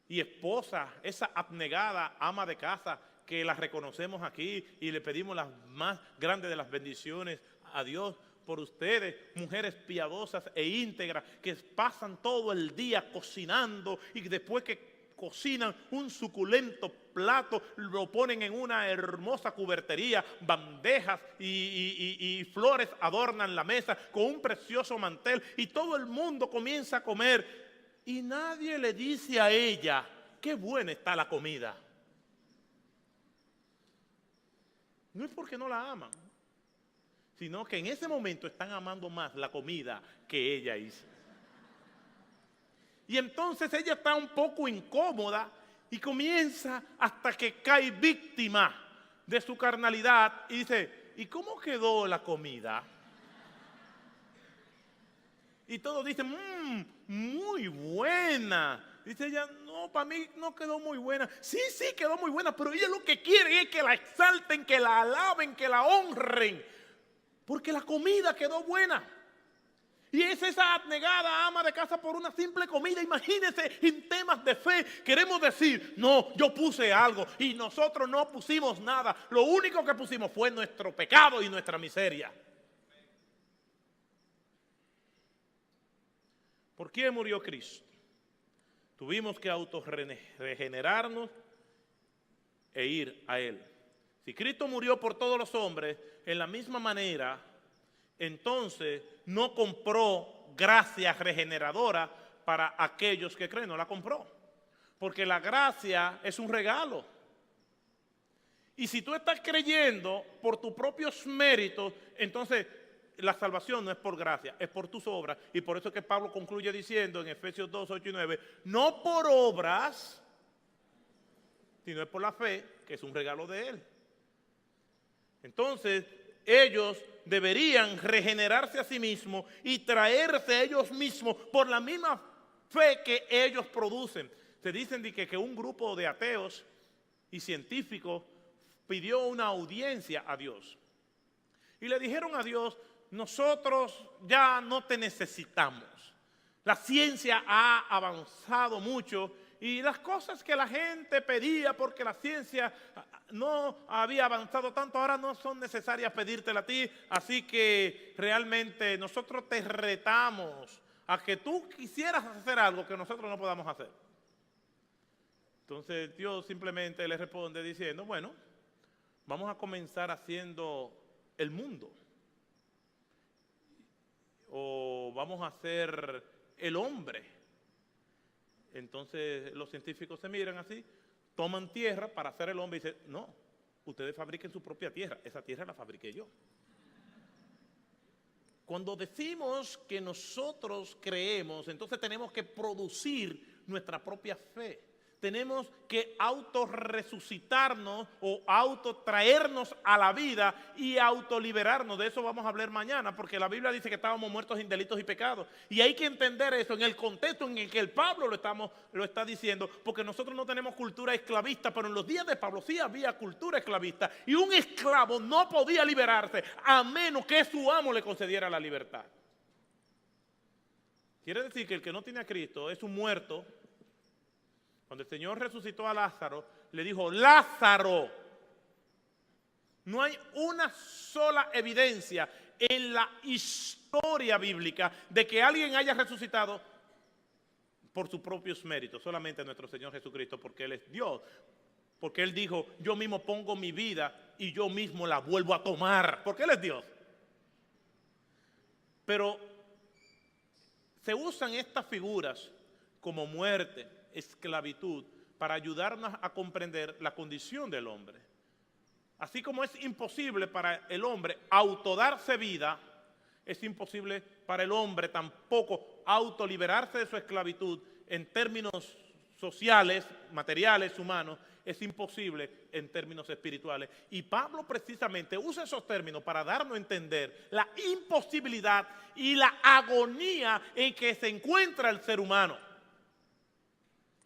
y esposa, esa abnegada ama de casa que la reconocemos aquí y le pedimos las más grandes de las bendiciones a Dios por ustedes, mujeres piadosas e íntegras que pasan todo el día cocinando y después que cocinan un suculento plato, lo ponen en una hermosa cubertería, bandejas y flores adornan la mesa con un precioso mantel y todo el mundo comienza a comer y nadie le dice a ella, qué buena está la comida. No es porque no la aman, sino que en ese momento están amando más la comida que ella hizo. Y entonces ella está un poco incómoda y comienza hasta que cae víctima de su carnalidad y dice, ¿y cómo quedó la comida? Y todos dicen, muy buena. Dice ella, no, para mí no quedó muy buena. Sí, quedó muy buena, pero ella lo que quiere es que la exalten, que la alaben, que la honren. Porque la comida quedó buena. Y es esa abnegada ama de casa por una simple comida. Imagínense, en temas de fe queremos decir, no, yo puse algo y nosotros no pusimos nada. Lo único que pusimos fue nuestro pecado y nuestra miseria. ¿Por qué murió Cristo? Tuvimos que autorregenerarnos e ir a Él. Si Cristo murió por todos los hombres, en la misma manera, entonces no compró gracia regeneradora para aquellos que creen, no la compró. Porque la gracia es un regalo. Y si tú estás creyendo por tus propios méritos, entonces la salvación no es por gracia, es por tus obras. Y por eso es que Pablo concluye diciendo en Efesios 2, 8 y 9, no por obras, sino es por la fe, que es un regalo de Él. Entonces, ellos deberían regenerarse a sí mismos y traerse ellos mismos por la misma fe que ellos producen. Se dicen que un grupo de ateos y científicos pidió una audiencia a Dios. Y le dijeron a Dios, nosotros ya no te necesitamos. La ciencia ha avanzado mucho y las cosas que la gente pedía porque la ciencia no había avanzado tanto, ahora no son necesarias pedírtela a ti. Así que realmente nosotros te retamos a que tú quisieras hacer algo que nosotros no podamos hacer. Entonces Dios simplemente le responde diciendo, bueno, vamos a comenzar haciendo el mundo. O vamos a hacer el hombre. Entonces los científicos se miran así, toman tierra para hacer el hombre y dicen, no, ustedes fabriquen su propia tierra, esa tierra la fabriqué yo. Cuando decimos que nosotros creemos, entonces tenemos que producir nuestra propia fe. Tenemos que autorresucitarnos o autotraernos a la vida y autoliberarnos. De eso vamos a hablar mañana, porque la Biblia dice que estábamos muertos en delitos y pecados. Y hay que entender eso en el contexto en el que el Pablo lo está diciendo, porque nosotros no tenemos cultura esclavista, pero en los días de Pablo sí había cultura esclavista. Y un esclavo no podía liberarse a menos que su amo le concediera la libertad. Quiere decir que el que no tiene a Cristo es un muerto. Cuando el Señor resucitó a Lázaro, le dijo, Lázaro, no hay una sola evidencia en la historia bíblica de que alguien haya resucitado por sus propios méritos, solamente nuestro Señor Jesucristo, porque Él es Dios. Porque Él dijo, yo mismo pongo mi vida y yo mismo la vuelvo a tomar, porque Él es Dios. Pero se usan estas figuras como muerte, esclavitud, para ayudarnos a comprender la condición del hombre. Así como es imposible para el hombre autodarse vida, es imposible para el hombre tampoco autoliberarse de su esclavitud en términos sociales, materiales, humanos, es imposible en términos espirituales. Y Pablo precisamente usa esos términos para darnos a entender la imposibilidad y la agonía en que se encuentra el ser humano.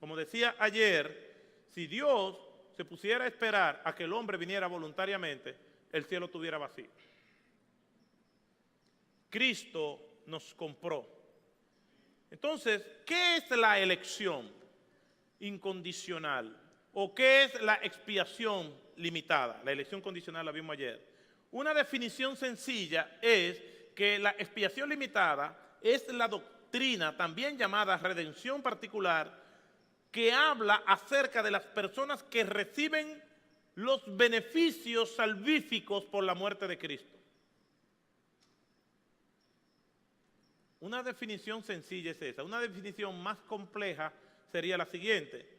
Como decía ayer, si Dios se pusiera a esperar a que el hombre viniera voluntariamente, el cielo estuviera vacío. Cristo nos compró. Entonces, ¿qué es la elección incondicional? ¿O qué es la expiación limitada? La elección condicional la vimos ayer. Una definición sencilla es que la expiación limitada es la doctrina, también llamada redención particular, que habla acerca de las personas que reciben los beneficios salvíficos por la muerte de Cristo. Una definición sencilla es esa. Una definición más compleja sería la siguiente.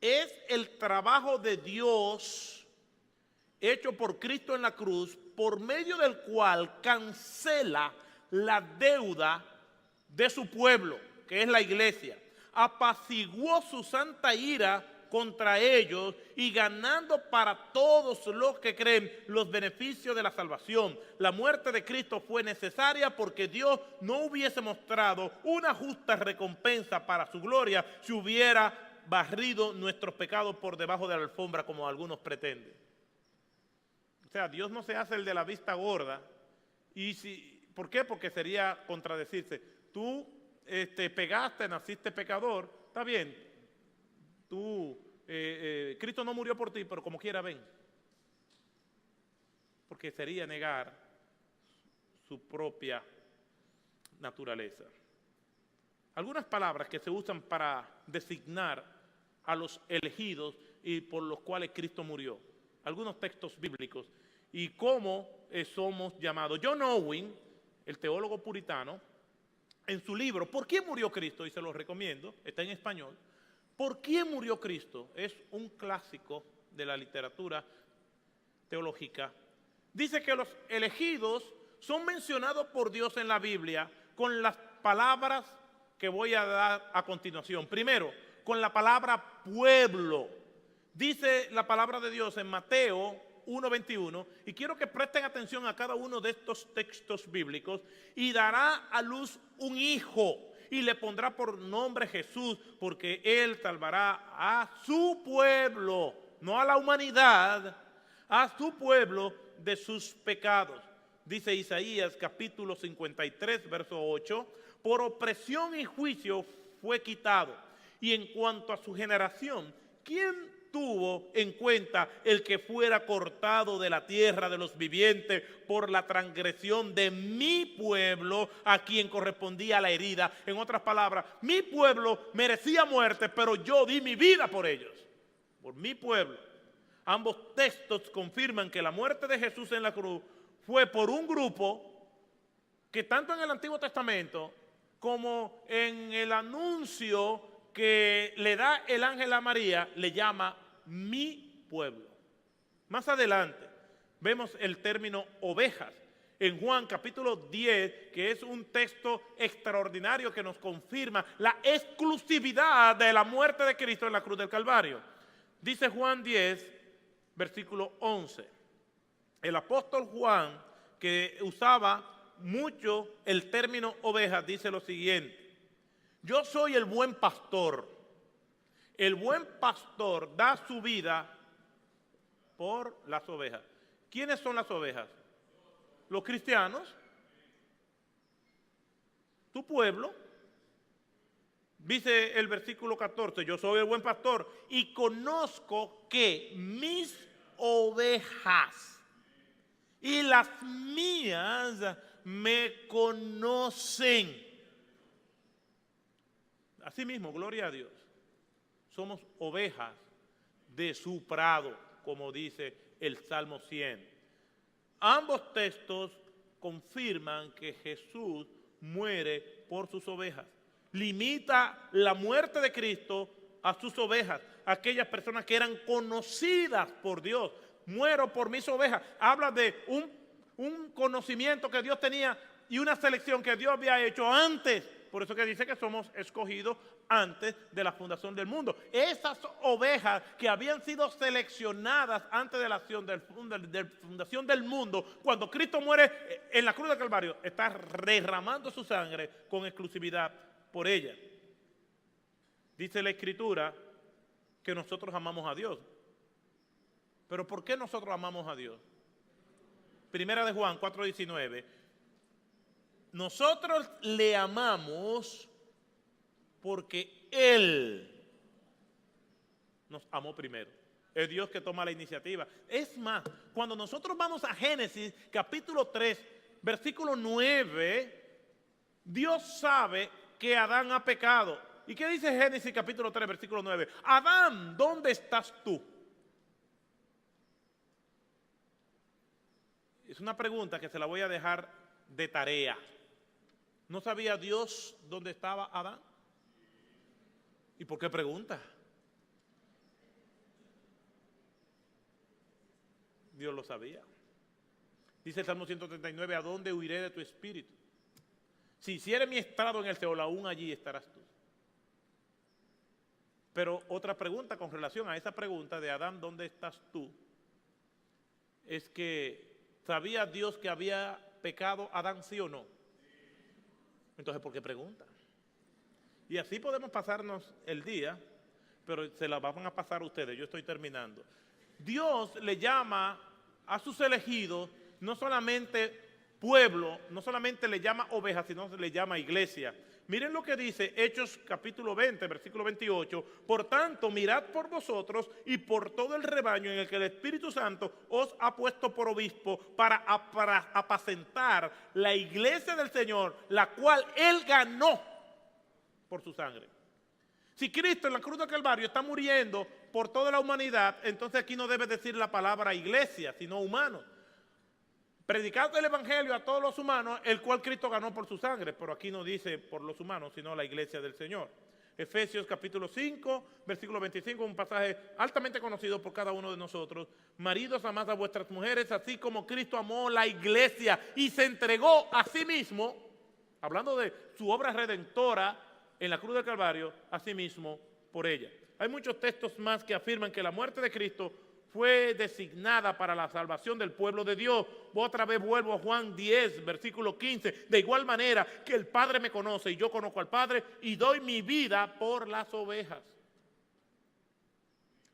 Es el trabajo de Dios hecho por Cristo en la cruz, por medio del cual cancela la deuda de su pueblo, que es la iglesia. Apaciguó su santa ira contra ellos y ganando para todos los que creen los beneficios de la salvación. La muerte de Cristo fue necesaria porque Dios no hubiese mostrado una justa recompensa para su gloria si hubiera barrido nuestros pecados por debajo de la alfombra como algunos pretenden. O sea, Dios no se hace el de la vista gorda. ¿Por qué? Porque sería contradecirse. Tú pegaste, naciste pecador, está bien, Cristo no murió por ti, pero como quiera ven, porque sería negar su propia naturaleza. Algunas palabras que se usan para designar a los elegidos y por los cuales Cristo murió, algunos textos bíblicos y cómo somos llamados. John Owen, el teólogo puritano, en su libro, ¿Por quién murió Cristo? Y se lo recomiendo, está en español. ¿Por quién murió Cristo? Es un clásico de la literatura teológica. Dice que los elegidos son mencionados por Dios en la Biblia con las palabras que voy a dar a continuación. Primero, con la palabra pueblo. Dice la palabra de Dios en Mateo 1:21, y quiero que presten atención a cada uno de estos textos bíblicos, y dará a luz un hijo, y le pondrá por nombre Jesús, porque él salvará a su pueblo, no a la humanidad, a su pueblo de sus pecados. Dice Isaías capítulo 53, verso 8, por opresión y juicio fue quitado. Y en cuanto a su generación, ¿quién tuvo en cuenta el que fuera cortado de la tierra de los vivientes por la transgresión de mi pueblo, a quien correspondía la herida? En otras palabras, mi pueblo merecía muerte, pero yo di mi vida por ellos, por mi pueblo. Ambos textos confirman que la muerte de Jesús en la cruz fue por un grupo que tanto en el Antiguo Testamento como en el anuncio que le da el ángel a María, le llama mi pueblo. Más adelante vemos el término ovejas. En Juan capítulo 10, que es un texto extraordinario que nos confirma la exclusividad de la muerte de Cristo en la cruz del Calvario. Dice Juan 10, versículo 11. El apóstol Juan, que usaba mucho el término ovejas, dice lo siguiente: yo soy el buen pastor. El buen pastor da su vida por las ovejas. ¿Quiénes son las ovejas? Los cristianos, tu pueblo. Dice el versículo 14, yo soy el buen pastor y conozco que mis ovejas y las mías me conocen. Asimismo, gloria a Dios, somos ovejas de su prado, como dice el Salmo 100. Ambos textos confirman que Jesús muere por sus ovejas. Limita la muerte de Cristo a sus ovejas, aquellas personas que eran conocidas por Dios. Muero por mis ovejas. Habla de un conocimiento que Dios tenía y una selección que Dios había hecho antes. Por eso que dice que somos escogidos antes de la fundación del mundo. Esas ovejas que habían sido seleccionadas antes de la fundación del mundo, cuando Cristo muere en la cruz del Calvario, está derramando su sangre con exclusividad por ella. Dice la Escritura que nosotros amamos a Dios. ¿Pero por qué nosotros amamos a Dios? Primera de Juan 4:19. Nosotros le amamos porque Él nos amó primero. Es Dios que toma la iniciativa. Es más, cuando nosotros vamos a Génesis capítulo 3, versículo 9, Dios sabe que Adán ha pecado. ¿Y qué dice Génesis capítulo 3, versículo 9? Adán, ¿dónde estás tú? Es una pregunta que se la voy a dejar de tarea. ¿No sabía Dios dónde estaba Adán? ¿Y por qué pregunta? Dios lo sabía. Dice el Salmo 139, ¿a dónde huiré de tu espíritu? Si hiciere mi estrado en el Seol, aún allí estarás tú. Pero otra pregunta con relación a esa pregunta de Adán, ¿dónde estás tú? Es que, ¿sabía Dios que había pecado Adán, sí o no? Entonces, ¿por qué pregunta? Y así podemos pasarnos el día, pero se la van a pasar ustedes, yo estoy terminando. Dios le llama a sus elegidos no solamente pueblo, no solamente le llama ovejas, sino le llama iglesia. Miren lo que dice Hechos capítulo 20, versículo 28. Por tanto, mirad por vosotros y por todo el rebaño en el que el Espíritu Santo os ha puesto por obispo para apacentar la iglesia del Señor, la cual Él ganó por su sangre. Si Cristo en la cruz del Calvario está muriendo por toda la humanidad, entonces aquí no debe decir la palabra iglesia, sino humano. Predicando el evangelio a todos los humanos, el cual Cristo ganó por su sangre, pero aquí no dice por los humanos, sino la iglesia del Señor. Efesios capítulo 5, versículo 25, un pasaje altamente conocido por cada uno de nosotros. Maridos, amad a vuestras mujeres, así como Cristo amó la iglesia y se entregó a sí mismo, hablando de su obra redentora en la cruz del Calvario, a sí mismo por ella. Hay muchos textos más que afirman que la muerte de Cristo fue designada para la salvación del pueblo de Dios. Otra vez vuelvo a Juan 10, versículo 15. De igual manera que el Padre me conoce y yo conozco al Padre y doy mi vida por las ovejas.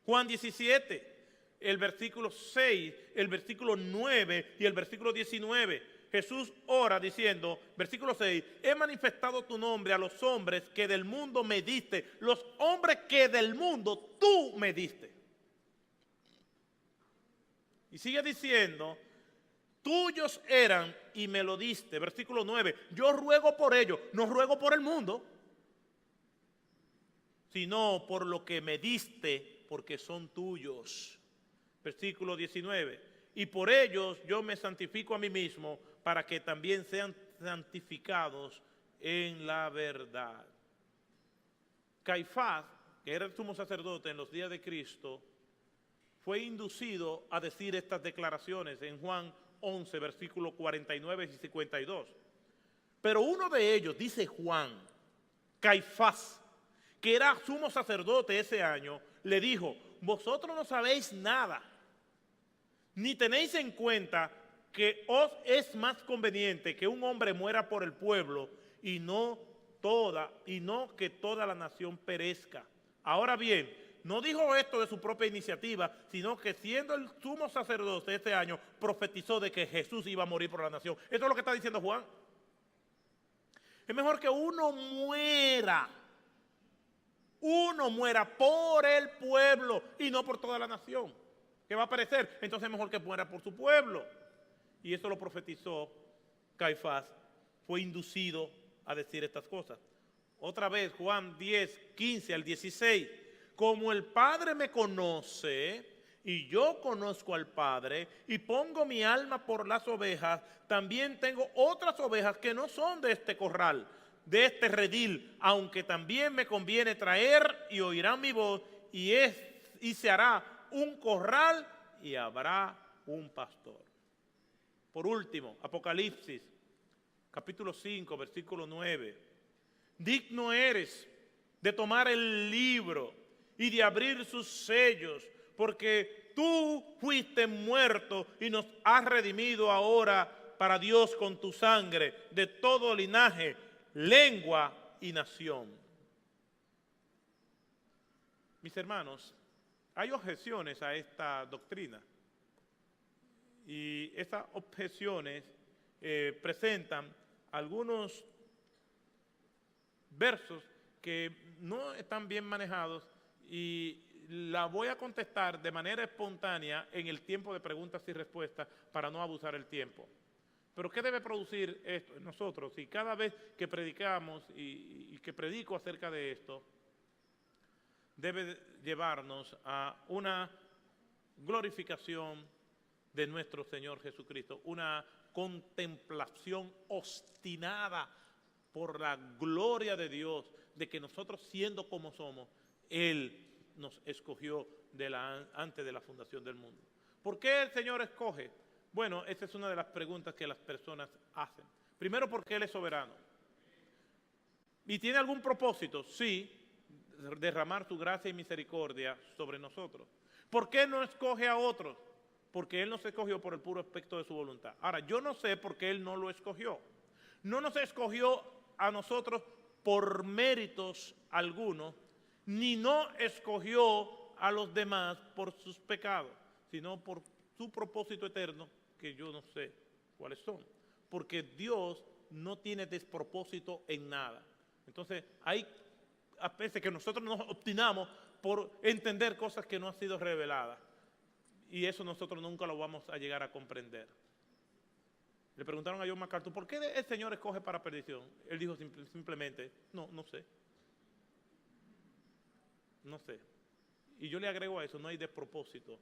Juan 17, el versículo 6, el versículo 9 y el versículo 19. Jesús ora diciendo, versículo 6, he manifestado tu nombre a los hombres que del mundo me diste, los hombres que del mundo tú me diste. Y sigue diciendo, tuyos eran y me lo diste. Versículo 9, yo ruego por ellos, no ruego por el mundo, sino por lo que me diste, porque son tuyos. Versículo 19, y por ellos yo me santifico a mí mismo, para que también sean santificados en la verdad. Caifás, que era el sumo sacerdote en los días de Cristo, fue inducido a decir estas declaraciones en Juan 11, versículos 49 y 52. Pero uno de ellos, dice Juan, Caifás, que era sumo sacerdote ese año, le dijo: vosotros no sabéis nada, ni tenéis en cuenta que os es más conveniente que un hombre muera por el pueblo y no que toda la nación perezca. Ahora bien, no dijo esto de su propia iniciativa, sino que siendo el sumo sacerdote ese año, profetizó de que Jesús iba a morir por la nación. Eso es lo que está diciendo Juan. Es mejor que uno muera por el pueblo y no por toda la nación, que va a perecer. Entonces es mejor que muera por su pueblo. Y eso lo profetizó Caifás, fue inducido a decir estas cosas. Otra vez, Juan 10, 15 al 16. Como el Padre me conoce y yo conozco al Padre y pongo mi alma por las ovejas, también tengo otras ovejas que no son de este corral, de este redil, aunque también me conviene traer y oirán mi voz y se hará un corral y habrá un pastor. Por último, Apocalipsis, capítulo 5, versículo 9. Digno eres de tomar el libro y de abrir sus sellos, porque tú fuiste muerto y nos has redimido ahora para Dios con tu sangre de todo linaje, lengua y nación. Mis hermanos, hay objeciones a esta doctrina. Y esas objeciones presentan algunos versos que no están bien manejados y la voy a contestar de manera espontánea en el tiempo de preguntas y respuestas para no abusar el tiempo. Pero ¿qué debe producir esto en nosotros? Si cada vez que predicamos y que predico acerca de esto, debe llevarnos a una glorificación de nuestro Señor Jesucristo, una contemplación obstinada por la gloria de Dios, de que nosotros siendo como somos, Él nos escogió antes de la fundación del mundo. ¿Por qué el Señor escoge? Bueno, esa es una de las preguntas que las personas hacen. Primero, porque Él es soberano. ¿Y tiene algún propósito? Sí, derramar su gracia y misericordia sobre nosotros. ¿Por qué no escoge a otros? Porque Él nos escogió por el puro aspecto de su voluntad. Ahora, yo no sé por qué Él no lo escogió. No nos escogió a nosotros por méritos algunos, ni no escogió a los demás por sus pecados, sino por su propósito eterno, que yo no sé cuáles son. Porque Dios no tiene despropósito en nada. Entonces, hay a veces que nosotros nos obstinamos por entender cosas que no han sido reveladas. Y eso nosotros nunca lo vamos a llegar a comprender. Le preguntaron a John MacArthur, ¿por qué el Señor escoge para perdición? Él dijo simplemente, no sé. No sé. Y yo le agrego a eso, no hay despropósito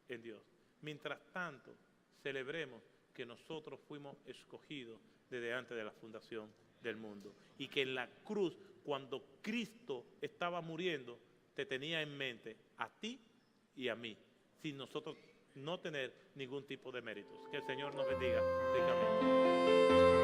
en Dios. Mientras tanto, celebremos que nosotros fuimos escogidos desde antes de la fundación del mundo. Y que en la cruz, cuando Cristo estaba muriendo, te tenía en mente a ti y a mí, sin nosotros no tener ningún tipo de méritos. Que el Señor nos bendiga ricamente.